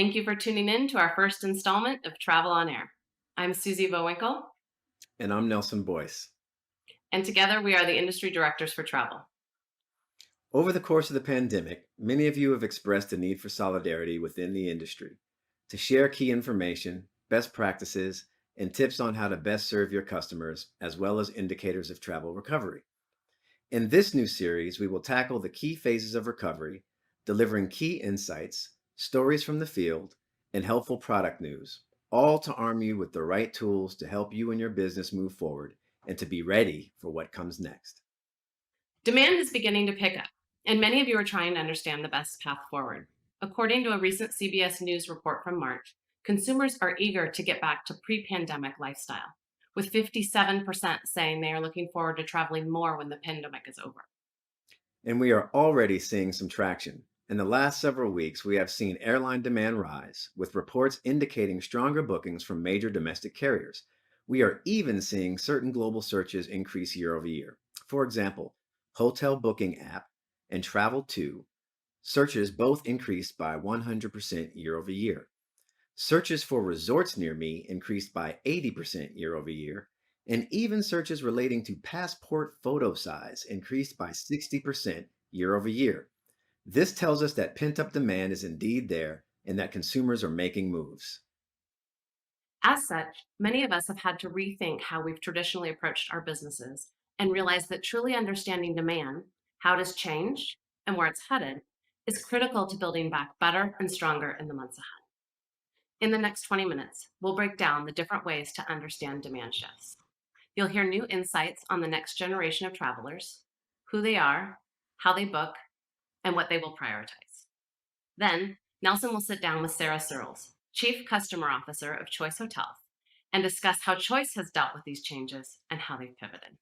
Thank you for tuning in to our first installment of Travel on Air. I'm Susie Bowinkle, And I'm Nelson Boyce. and together we are the industry directors for travel. Over the course of the pandemic, many of you have expressed a need for solidarity within the industry to share key information, best practices, and tips on how to best serve your customers, as well as indicators of travel recovery. In this new series, we will tackle the key phases of recovery, delivering key insights, stories from the field, and helpful product news, all to arm you with the right tools to help you and your business move forward and to be ready for what comes next. Demand is beginning to pick up, and many of you are trying to understand the best path forward. According to a recent CBS News report from March, consumers are eager to get back to pre-pandemic lifestyle, with 57% saying they are looking forward to traveling more when the pandemic is over. And we are already seeing some traction. In the last several weeks, we have seen airline demand rise, with reports indicating stronger bookings from major domestic carriers. We are even seeing certain global searches increase year over year. For example, Hotel Booking App and Travel2 searches both increased by 100% year over year. Searches for resorts near me increased by 80% year over year, and even searches relating to passport photo size increased by 60% year over year. This tells us that pent up demand is indeed there and that consumers are making moves. As such, many of us have had to rethink how we've traditionally approached our businesses and realize that truly understanding demand, how it has changed, and where it's headed is critical to building back better and stronger in the months ahead. In the next 20 minutes, we'll break down the different ways to understand demand shifts. You'll hear new insights on the next generation of travelers, who they are, how they book, and what they will prioritize. Then, Nelson will sit down with Sarah Searles, Chief Customer Officer of Choice Hotels, and discuss how Choice has dealt with these changes and how they've pivoted.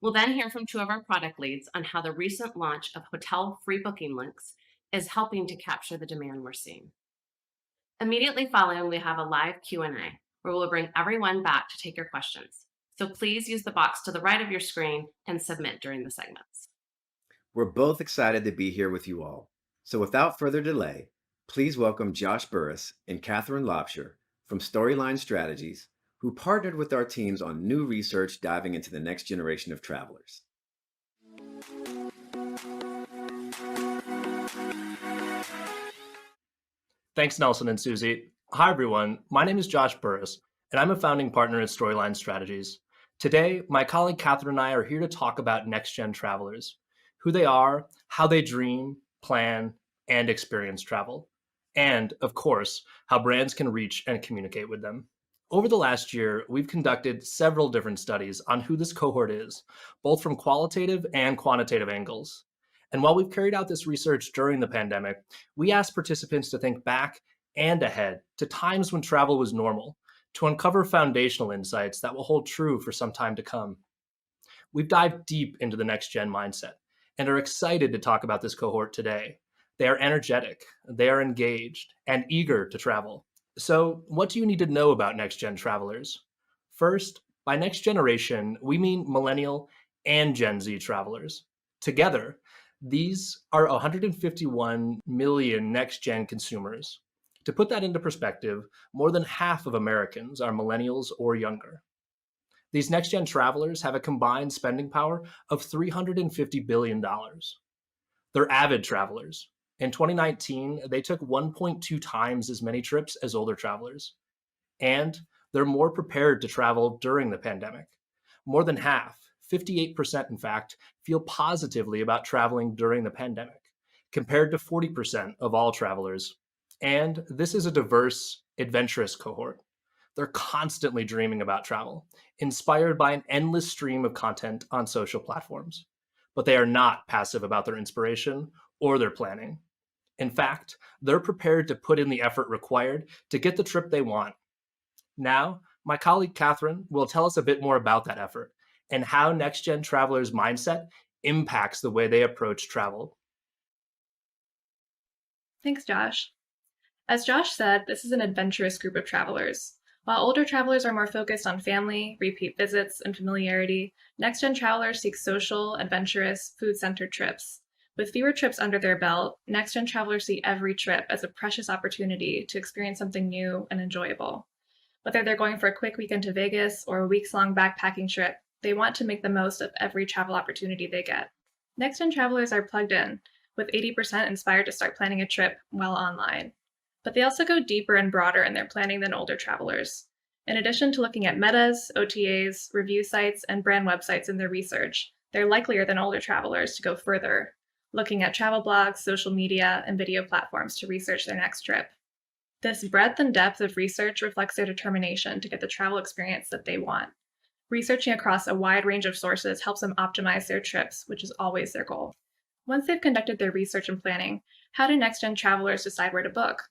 We'll then hear from two of our product leads on how the recent launch of hotel free booking links is helping to capture the demand we're seeing. Immediately following, we have a live Q&A where we'll bring everyone back to take your questions. So please use the box to the right of your screen and submit during the segments. We're both excited to be here with you all. So without further delay, please welcome Josh Burris and Catherine Lobsher from Storyline Strategies, who partnered with our teams on new research diving into the next generation of travelers. Thanks, Nelson and Susie. Hi, everyone. My name is Josh Burris, and I'm a founding partner at Storyline Strategies. Today, my colleague Catherine and I are here to talk about next-gen travelers, who they are, how they dream, plan, and experience travel, and, of course, how brands can reach and communicate with them. Over the last year, we've conducted several different studies on who this cohort is, both from qualitative and quantitative angles. And while we've carried out this research during the pandemic, we asked participants to think back and ahead to times when travel was normal, to uncover foundational insights that will hold true for some time to come. We've dived deep into the next gen mindset and are excited to talk about this cohort today. They are energetic, they are engaged, and eager to travel. So, what do you need to know about next gen travelers? First, by next generation, we mean millennial and Gen Z travelers. Together, these are 151 million next-gen consumers. To put that into perspective, more than half of Americans are millennials or younger. These next-gen travelers have a combined spending power of $350 billion. They're avid travelers. In 2019, they took 1.2 times as many trips as older travelers. And they're more prepared to travel during the pandemic. More than half, 58% in fact, feel positively about traveling during the pandemic, compared to 40% of all travelers. And this is a diverse, adventurous cohort. They're constantly dreaming about travel, inspired by an endless stream of content on social platforms. But they are not passive about their inspiration or their planning. In fact, they're prepared to put in the effort required to get the trip they want. Now, my colleague Catherine will tell us a bit more about that effort and how next-gen travelers' mindset impacts the way they approach travel. Thanks, Josh. As Josh said, this is an adventurous group of travelers. While older travelers are more focused on family, repeat visits, and familiarity, next-gen travelers seek social, adventurous, food-centered trips. With fewer trips under their belt, next-gen travelers see every trip as a precious opportunity to experience something new and enjoyable. Whether they're going for a quick weekend to Vegas or a weeks-long backpacking trip, they want to make the most of every travel opportunity they get. Next-gen travelers are plugged in, with 80% inspired to start planning a trip while online. But they also go deeper and broader in their planning than older travelers. In addition to looking at metas, OTAs, review sites, and brand websites in their research, they're likelier than older travelers to go further, looking at travel blogs, social media, and video platforms to research their next trip. This breadth and depth of research reflects their determination to get the travel experience that they want. Researching across a wide range of sources helps them optimize their trips, which is always their goal. Once they've conducted their research and planning, how do next-gen travelers decide where to book?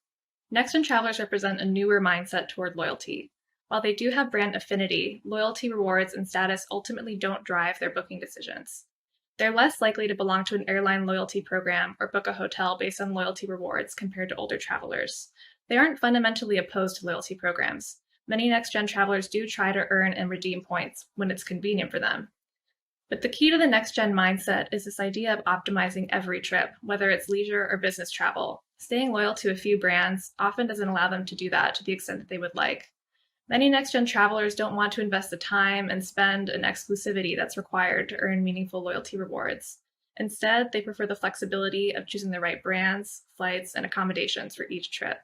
Next-gen travelers represent a newer mindset toward loyalty. While they do have brand affinity, loyalty rewards and status ultimately don't drive their booking decisions. They're less likely to belong to an airline loyalty program or book a hotel based on loyalty rewards compared to older travelers. They aren't fundamentally opposed to loyalty programs. Many next-gen travelers do try to earn and redeem points when it's convenient for them. But the key to the next-gen mindset is this idea of optimizing every trip, whether it's leisure or business travel. Staying loyal to a few brands often doesn't allow them to do that to the extent that they would like. Many next-gen travelers don't want to invest the time and spend an exclusivity that's required to earn meaningful loyalty rewards. Instead, they prefer the flexibility of choosing the right brands, flights, and accommodations for each trip.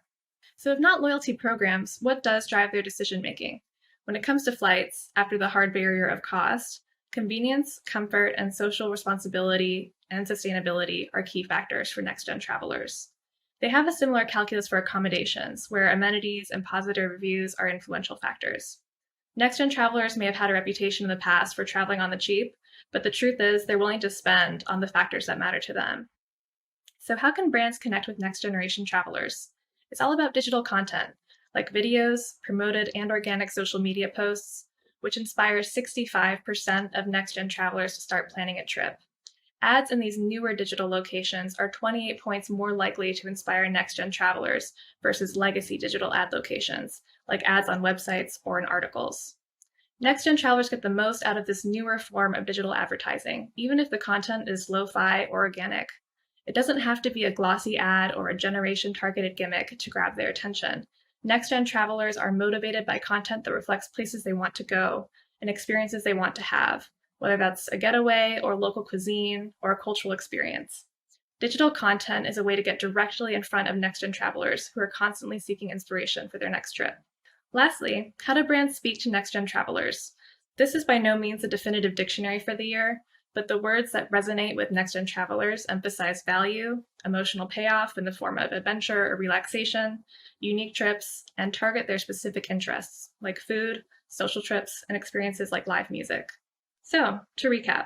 So if not loyalty programs, what does drive their decision-making? When it comes to flights, after the hard barrier of cost, convenience, comfort, and social responsibility and sustainability are key factors for next-gen travelers. They have a similar calculus for accommodations, where amenities and positive reviews are influential factors. Next-gen travelers may have had a reputation in the past for traveling on the cheap, but the truth is they're willing to spend on the factors that matter to them. So how can brands connect with next-generation travelers? It's all about digital content, like videos, promoted and organic social media posts, which inspires 65% of next-gen travelers to start planning a trip. Ads in these newer digital locations are 28 points more likely to inspire next-gen travelers versus legacy digital ad locations, like ads on websites or in articles. Next-gen travelers get the most out of this newer form of digital advertising, even if the content is lo-fi or organic. It doesn't have to be a glossy ad or a generation-targeted gimmick to grab their attention. Next-gen travelers are motivated by content that reflects places they want to go and experiences they want to have, whether that's a getaway or local cuisine or a cultural experience. Digital content is a way to get directly in front of next-gen travelers who are constantly seeking inspiration for their next trip. Lastly, how do brands speak to next-gen travelers? This is by no means a definitive dictionary for the year, but the words that resonate with next-gen travelers emphasize value, emotional payoff in the form of adventure or relaxation, unique trips, and target their specific interests, like food, social trips, and experiences like live music. So, to recap,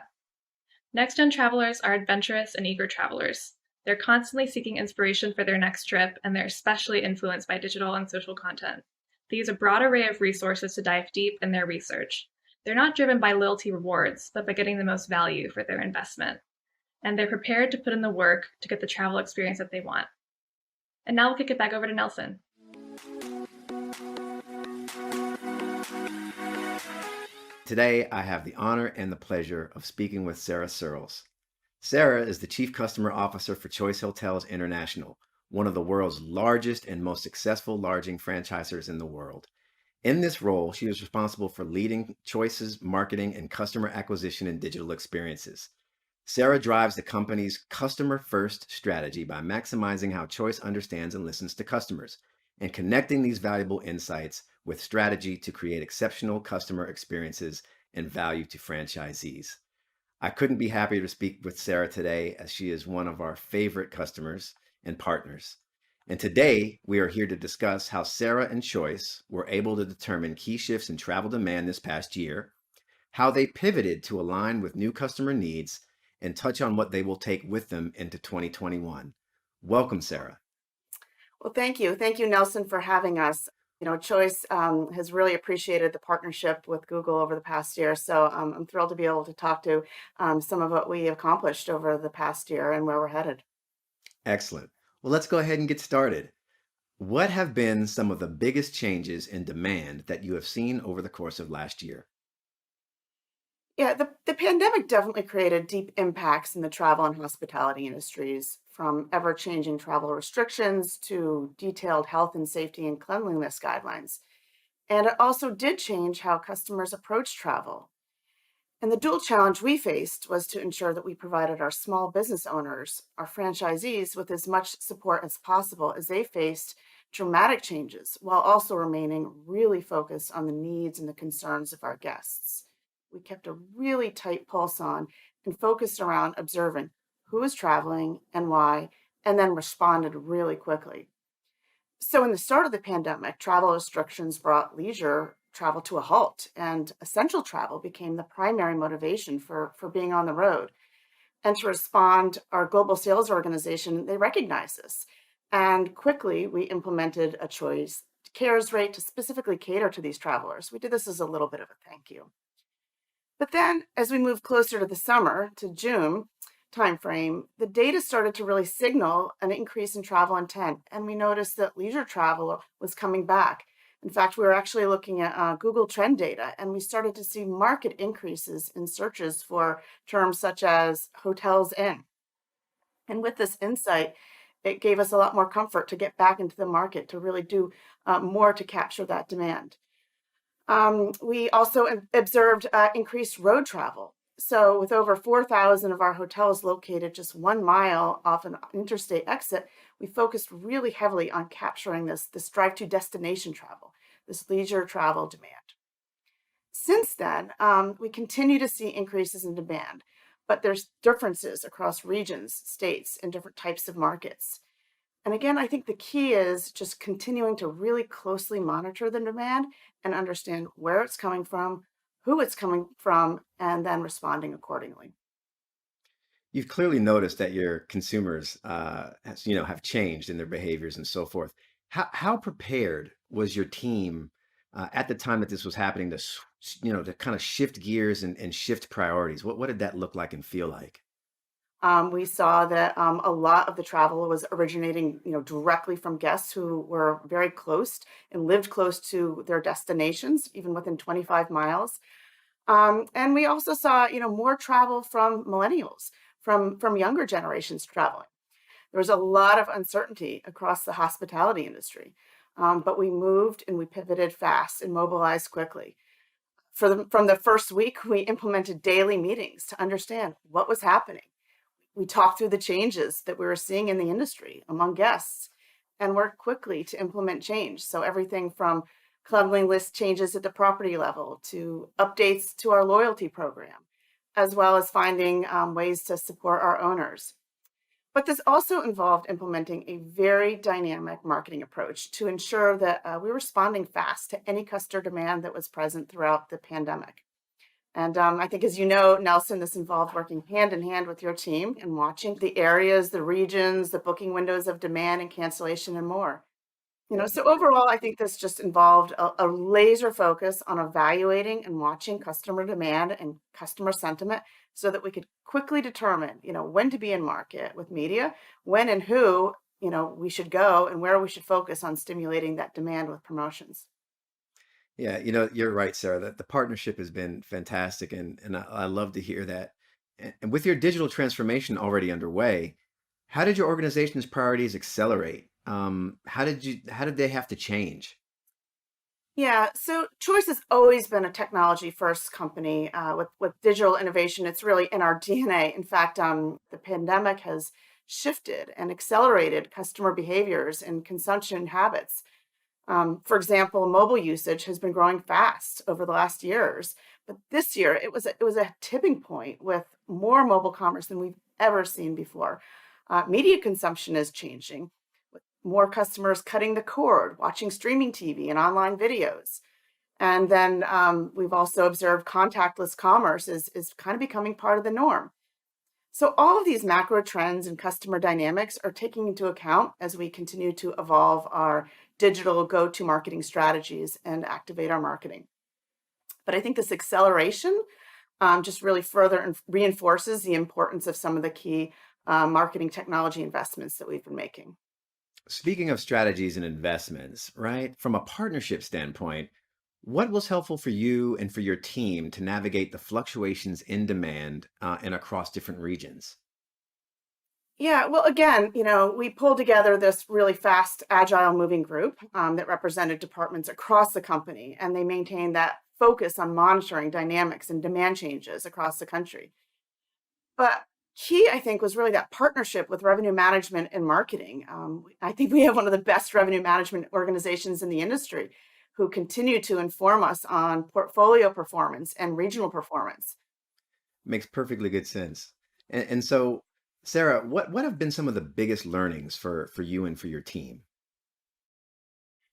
next-gen travelers are adventurous and eager travelers. They're constantly seeking inspiration for their next trip, and they're especially influenced by digital and social content. They use a broad array of resources to dive deep in their research. They're not driven by loyalty rewards, but by getting the most value for their investment. And they're prepared to put in the work to get the travel experience that they want. And now we'll kick it back over to Nelson. Today, I have the honor and the pleasure of speaking with Sarah Searles. Sarah is the Chief Customer Officer for Choice Hotels International, one of the world's largest and most successful lodging franchisors in the world. In this role, she is responsible for leading Choice's marketing and customer acquisition and digital experiences. Sarah drives the company's customer-first strategy by maximizing how Choice understands and listens to customers, and connecting these valuable insights with strategy to create exceptional customer experiences and value to franchisees. I couldn't be happier to speak with Sarah today, as she is one of our favorite customers and partners. And today, we are here to discuss how Sarah and Choice were able to determine key shifts in travel demand this past year, how they pivoted to align with new customer needs, and touch on what they will take with them into 2021. Welcome, Sarah. Well, thank you. Thank you, Nelson, for having us. Choice has really appreciated the partnership with Google over the past year. So I'm thrilled to be able to talk to some of what we accomplished over the past year and where we're headed. Excellent. Well, let's go ahead and get started. What have been some of the biggest changes in demand that you have seen over the course of last year? Yeah, the pandemic definitely created deep impacts in the travel and hospitality industries, from ever changing travel restrictions to detailed health and safety and cleanliness guidelines. And it also did change how customers approach travel. And the dual challenge we faced was to ensure that we provided our small business owners, our franchisees, with as much support as possible as they faced dramatic changes while also remaining really focused on the needs and the concerns of our guests. We kept a really tight pulse on and focused around observing who was traveling and why, and then responded really quickly. So, in the start of the pandemic, travel restrictions brought leisure travel to a halt, and essential travel became the primary motivation for being on the road. And to respond, our global sales organization, they recognized this. And quickly, we implemented a choice cares rate to specifically cater to these travelers. We did this as a little bit of a thank you. But then, as we moved closer to the summer, to June timeframe, the data started to really signal an increase in travel intent, and we noticed that leisure travel was coming back. In fact, we were actually looking at Google Trend data, and we started to see market increases in searches for terms such as hotels in. And with this insight, it gave us a lot more comfort to get back into the market to really do more to capture that demand. We also observed increased road travel. So, with over 4,000 of our hotels located just 1 mile off an interstate exit, we focused really heavily on capturing this drive to destination travel, this leisure travel demand. Since then, we continue to see increases in demand, but there's differences across regions, states, and different types of markets. And again, I think the key is just continuing to really closely monitor the demand and understand where it's coming from, who it's coming from, and then responding accordingly. You've clearly noticed that your consumers, have changed in their behaviors and so forth. How prepared was your team at the time that this was happening to, to kind of shift gears and shift priorities? What did that look like and feel like? We saw that a lot of the travel was originating, directly from guests who were very close and lived close to their destinations, even within 25 miles. And we also saw, more travel from millennials, from younger generations traveling. There was a lot of uncertainty across the hospitality industry, but we moved and we pivoted fast and mobilized quickly. From the first week, we implemented daily meetings to understand what was happening. We talked through the changes that we were seeing in the industry among guests and worked quickly to implement change. So, everything from cleanliness changes at the property level to updates to our loyalty program, as well as finding ways to support our owners. But this also involved implementing a very dynamic marketing approach to ensure that we were responding fast to any customer demand that was present throughout the pandemic. And I think, as you know, Nelson, this involved working hand in hand with your team and watching the areas, the regions, the booking windows of demand and cancellation, and more. So overall, I think this just involved a laser focus on evaluating and watching customer demand and customer sentiment so that we could quickly determine, when to be in market with media, when and who, we should go and where we should focus on stimulating that demand with promotions. Yeah, you're right, Sarah. That the partnership has been fantastic, and I love to hear that. And with your digital transformation already underway, how did your organization's priorities accelerate? How did they have to change? Yeah, so Choice has always been a technology first company with digital innovation. It's really in our DNA. In fact, the pandemic has shifted and accelerated customer behaviors and consumption habits. For example, mobile usage has been growing fast over the last years, but this year it was a tipping point with more mobile commerce than we've ever seen before. Media consumption is changing, with more customers cutting the cord, watching streaming TV and online videos. And then we've also observed contactless commerce is kind of becoming part of the norm. So all of these macro trends and customer dynamics are taken into account as we continue to evolve our digital go-to marketing strategies and activate our marketing. But I think this acceleration just really further reinforces the importance of some of the key marketing technology investments that we've been making. Speaking of strategies and investments, right? From a partnership standpoint, What was helpful for you and for your team to navigate the fluctuations in demand and across different regions? Yeah, well, again, we pulled together this really fast, agile moving group that represented departments across the company, and they maintained that focus on monitoring dynamics and demand changes across the country. But key, I think, was really that partnership with revenue management and marketing. I think we have one of the best revenue management organizations in the industry who continue to inform us on portfolio performance and regional performance. Makes perfectly good sense. And so, Sarah, what have been some of the biggest learnings for you and for your team?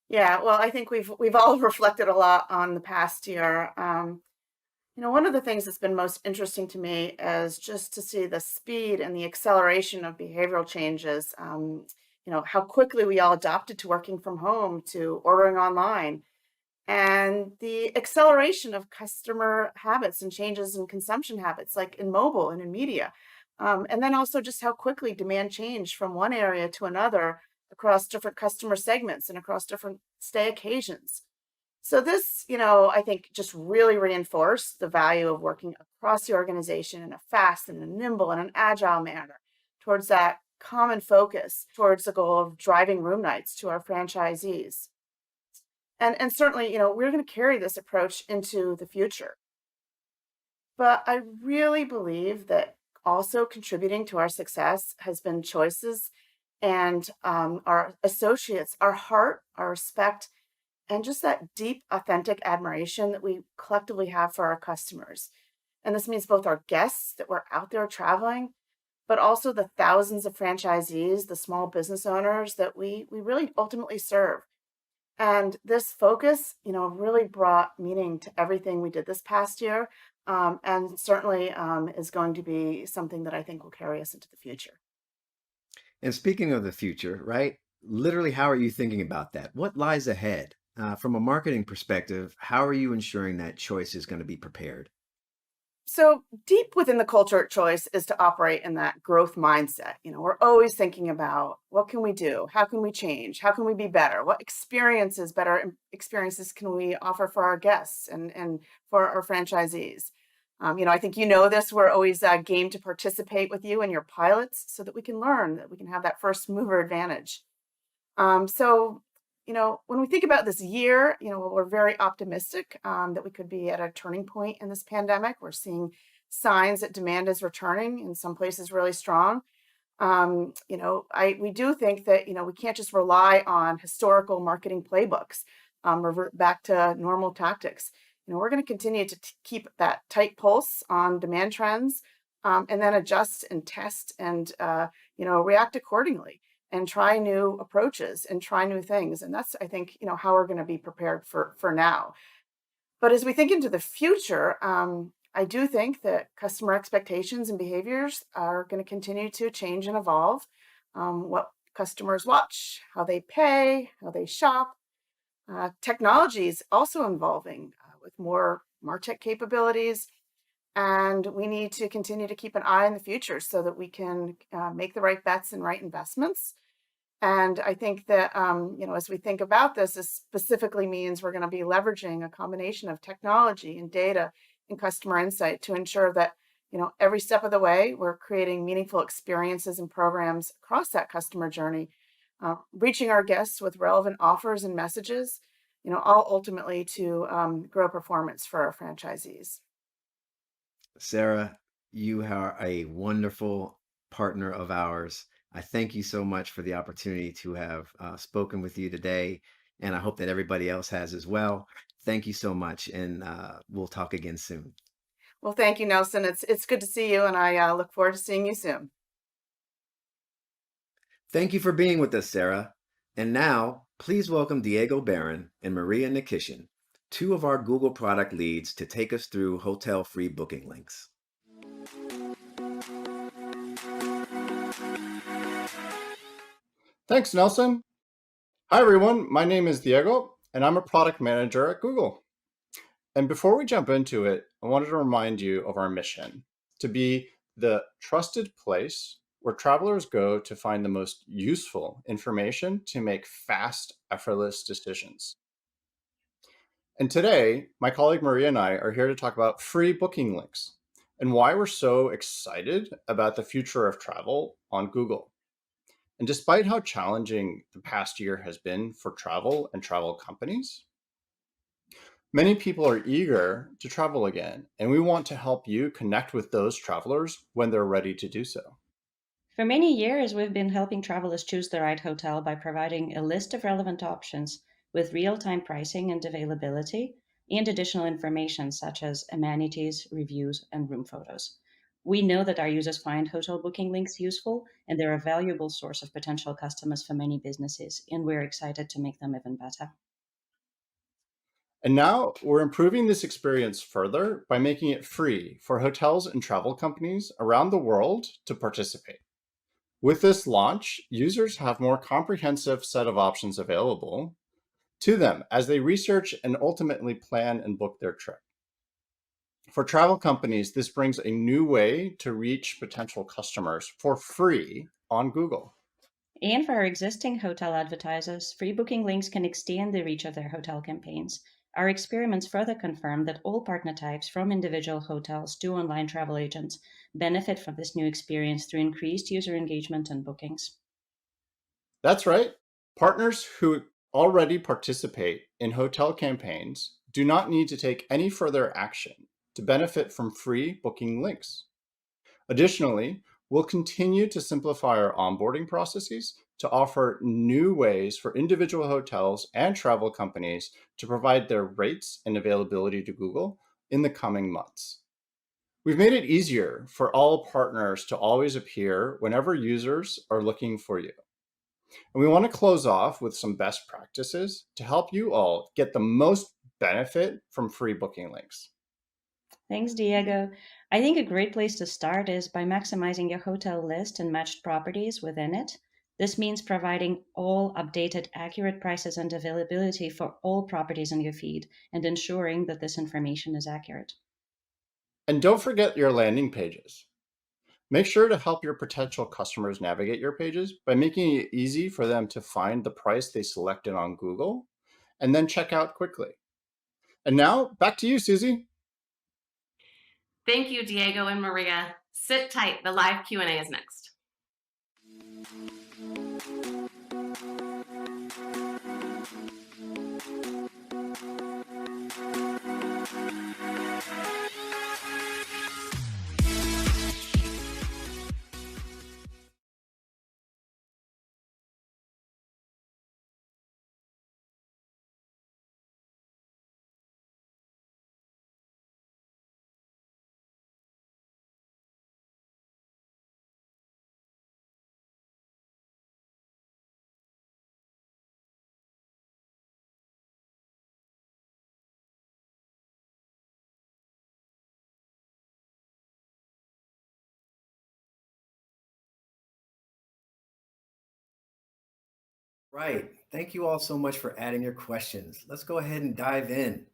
Yeah, well, I think we've all reflected a lot on the past year. One of the things that's been most interesting to me is just to see the speed and the acceleration of behavioral changes. How quickly we all adopted to working from home, to ordering online, and the acceleration of customer habits and changes in consumption habits, like in mobile and in media. And then also just how quickly demand changed from one area to another across different customer segments and across different stay occasions. So this, I think just really reinforced the value of working across the organization in a fast and a nimble and an agile manner towards that common focus towards the goal of driving room nights to our franchisees. And certainly, we're going to carry this approach into the future. But I really believe that also contributing to our success has been choices and our associates, our heart, our respect, and just that deep, authentic admiration that we collectively have for our customers. And this means both our guests that were out there traveling, but also the thousands of franchisees, the small business owners that we really ultimately serve. And this focus, really brought meaning to everything we did this past year, and certainly is going to be something that I think will carry us into the future. And speaking of the future, right? Literally, how are you thinking about that? What lies ahead? From a marketing perspective, how are you ensuring that choice is going to be prepared? So deep within the culture at Choice is to operate in that growth mindset. We're always thinking about what can we do? How can we change? How can we be better? What better experiences can we offer for our guests and for our franchisees? I think this. We're always game to participate with you and your pilots so that we can learn, that we can have that first mover advantage. When we think about this year, we're very optimistic that we could be at a turning point in this pandemic. We're seeing signs that demand is returning in some places really strong. We do think that, we can't just rely on historical marketing playbooks, revert back to normal tactics. We're going to continue to keep that tight pulse on demand trends, and then adjust and test and, react accordingly and try new approaches and try new things. And that's, I think, how we're going to be prepared for now. But as we think into the future, I do think that customer expectations and behaviors are going to continue to change and evolve. What customers watch, how they pay, how they shop. Technology is also evolving with more MarTech capabilities. And we need to continue to keep an eye on the future so that we can make the right bets and right investments. And I think that, as we think about this, this specifically means we're going to be leveraging a combination of technology and data and customer insight to ensure that, every step of the way, we're creating meaningful experiences and programs across that customer journey, reaching our guests with relevant offers and messages, all ultimately to grow performance for our franchisees. Sarah, you are a wonderful partner of ours. I thank you so much for the opportunity to have spoken with you today, and I hope that everybody else has as well. Thank you so much, and we'll talk again soon. Well, thank you, Nelson. It's good to see you, and I look forward to seeing you soon. Thank you for being with us, Sarah. And now, please welcome Diego Barron and Maria Nikishin, two of our Google product leads, to take us through hotel free booking links. Thanks, Nelson. Hi, everyone. My name is Diego, and I'm a product manager at Google. And before we jump into it, I wanted to remind you of our mission to be the trusted place where travelers go to find the most useful information to make fast, effortless decisions. And today, my colleague Maria and I are here to talk about free booking links and why we're so excited about the future of travel on Google. And despite how challenging the past year has been for travel and travel companies, many people are eager to travel again, and we want to help you connect with those travelers when they're ready to do so. For many years, we've been helping travelers choose the right hotel by providing a list of relevant options with real time pricing and availability, and additional information such as amenities, reviews, and room photos. We know that our users find hotel booking links useful, and they're a valuable source of potential customers for many businesses, and we're excited to make them even better. And now we're improving this experience further by making it free for hotels and travel companies around the world to participate. With this launch, users have more comprehensive set of options available to them as they research and ultimately plan and book their trip. For travel companies, this brings a new way to reach potential customers for free on Google. And for our existing hotel advertisers, free booking links can extend the reach of their hotel campaigns. Our experiments further confirm that all partner types, from individual hotels to online travel agents, benefit from this new experience through increased user engagement and bookings. That's right. Partners who already participate in hotel campaigns do not need to take any further action to benefit from free booking links. Additionally, we'll continue to simplify our onboarding processes to offer new ways for individual hotels and travel companies to provide their rates and availability to Google in the coming months. We've made it easier for all partners to always appear whenever users are looking for you. And we want to close off with some best practices to help you all get the most benefit from free booking links. Thanks, Diego. I think a great place to start is by maximizing your hotel list and matched properties within it. This means providing all updated, accurate prices and availability for all properties in your feed and ensuring that this information is accurate. And don't forget your landing pages. Make sure to help your potential customers navigate your pages by making it easy for them to find the price they selected on Google and then check out quickly. And now back to you, Susie. Thank you, Diego and Maria. Sit tight. The live Q&A is next. Right. Thank you all so much for adding your questions. Let's go ahead and dive in.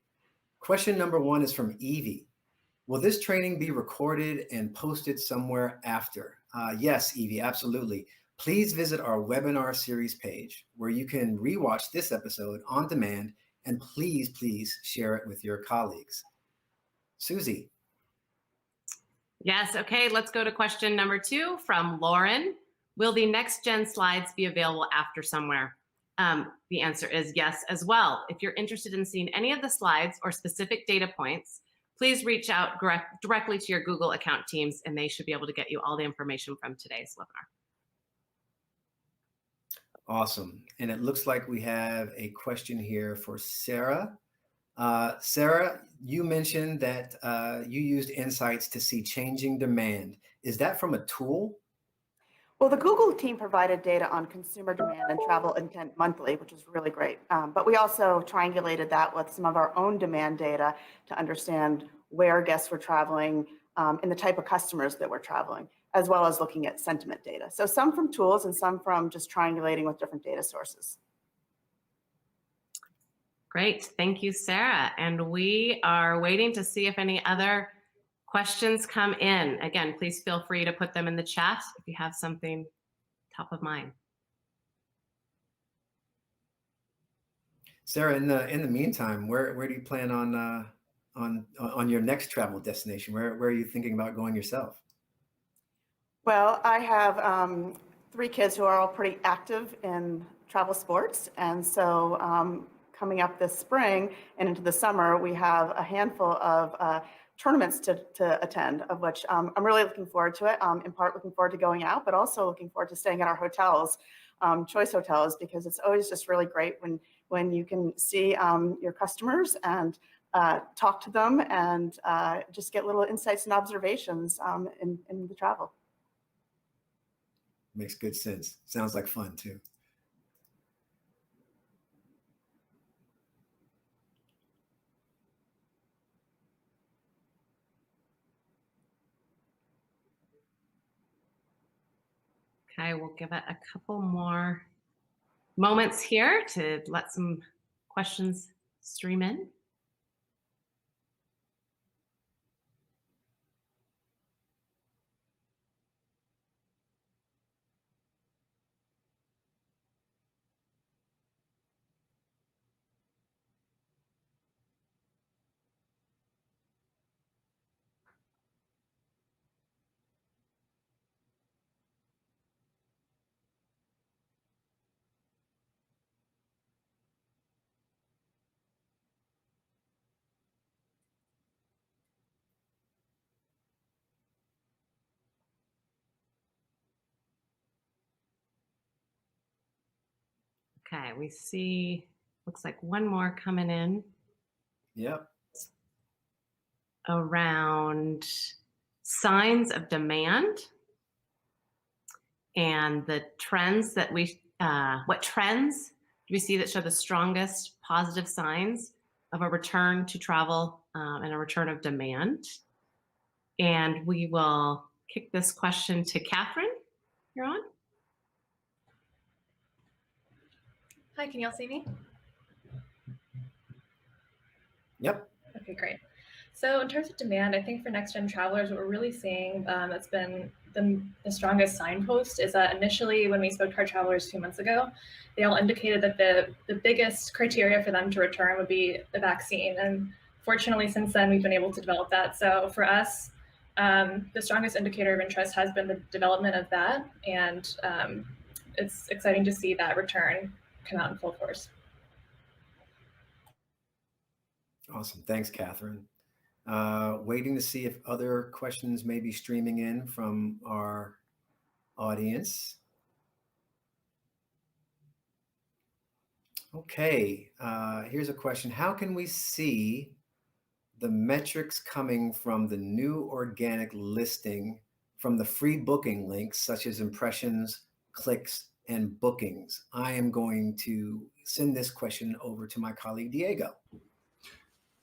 Question number one is from Evie. Will this training be recorded and posted somewhere after? Yes, Evie, absolutely. Please visit our webinar series page where you can rewatch this episode on demand, and please share it with your colleagues. Susie. Yes, okay, let's go to question number 2 from Lauren. Will the next gen slides be available after somewhere? The answer is yes as well. If you're interested in seeing any of the slides or specific data points, please reach out directly to your Google account teams, and they should be able to get you all the information from today's webinar. Awesome. And it looks like we have a question here for Sarah. Sarah, you mentioned that you used Insights to see changing demand. Is that from a tool? Well, the Google team provided data on consumer demand and travel intent monthly, which is really great. But we also triangulated that with some of our own demand data to understand where guests were traveling and the type of customers that were traveling, as well as looking at sentiment data. So some from tools and some from just triangulating with different data sources. Great, thank you, Sarah. And we are waiting to see if any other questions come in. Again, please feel free to put them in the chat if you have something top of mind. Sarah, in the meantime, where do you plan on your next travel destination? Where are you thinking about going yourself? Well, I have three kids who are all pretty active in travel sports. And so coming up this spring and into the summer, we have a handful of tournaments to attend, of which I'm really looking forward to it. In part, looking forward to going out, but also looking forward to staying at our hotels, choice hotels, because it's always just really great when you can see your customers and talk to them and just get little insights and observations in the travel. Makes good sense. Sounds like fun too. Okay, we'll give it a couple more moments here to let some questions stream in. Okay, we see, looks like one more coming in Yep. around signs of demand and the trends that what trends do we see that show the strongest positive signs of a return to travel and a return of demand? And we will kick this question to Catherine. You're on. Hi, can y'all see me? Yep. Okay, great. So in terms of demand, I think for next-gen travelers, what we're really seeing that's been the strongest signpost is that initially when we spoke to our travelers 2 months ago, they all indicated that the biggest criteria for them to return would be the vaccine. And fortunately, since then, we've been able to develop that. So for us, the strongest indicator of interest has been the development of that. And it's exciting to see that return come out in full force. Awesome. Thanks, Catherine. Waiting to see if other questions may be streaming in from our audience. Okay, here's a question. How can we see the metrics coming from the new organic listing from the free booking links, such as impressions, clicks, and bookings? I am going to send this question over to my colleague, Diego.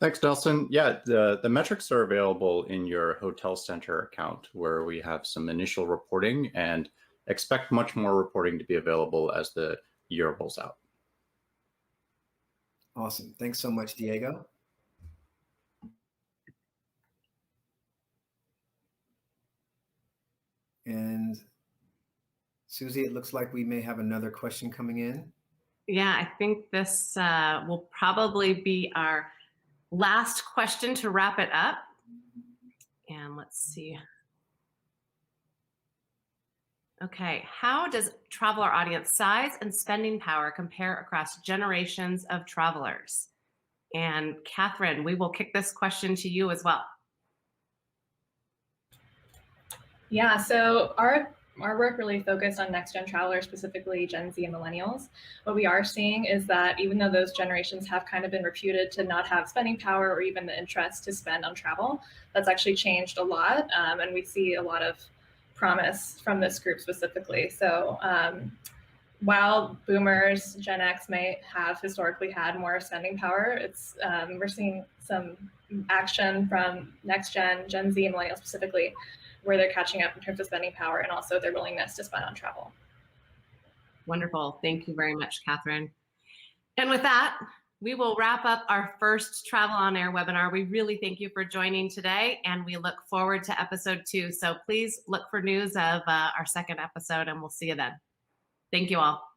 Thanks, Nelson. Yeah, the metrics are available in your Hotel Center account, where we have some initial reporting, and expect much more reporting to be available as the year rolls out. Awesome. Thanks so much, Diego. And Susie, it looks like we may have another question coming in. Yeah, I think this will probably be our last question to wrap it up. And let's see. Okay, how does traveler audience size and spending power compare across generations of travelers? And Catherine, we will kick this question to you as well. Yeah, so our work really focused on next-gen travelers, specifically Gen Z and millennials. What we are seeing is that even though those generations have kind of been reputed to not have spending power or even the interest to spend on travel, that's actually changed a lot. And we see a lot of promise from this group specifically. So while boomers, Gen X may have historically had more spending power, we're seeing some action from next gen, Gen Z and millennials specifically, where they're catching up in terms of spending power and also their willingness to spend on travel. Wonderful. Thank you very much, Catherine. And with that, we will wrap up our first Travel on Air webinar. We really thank you for joining today, and we look forward to episode 2. So please look for news of our second episode, and we'll see you then. Thank you all.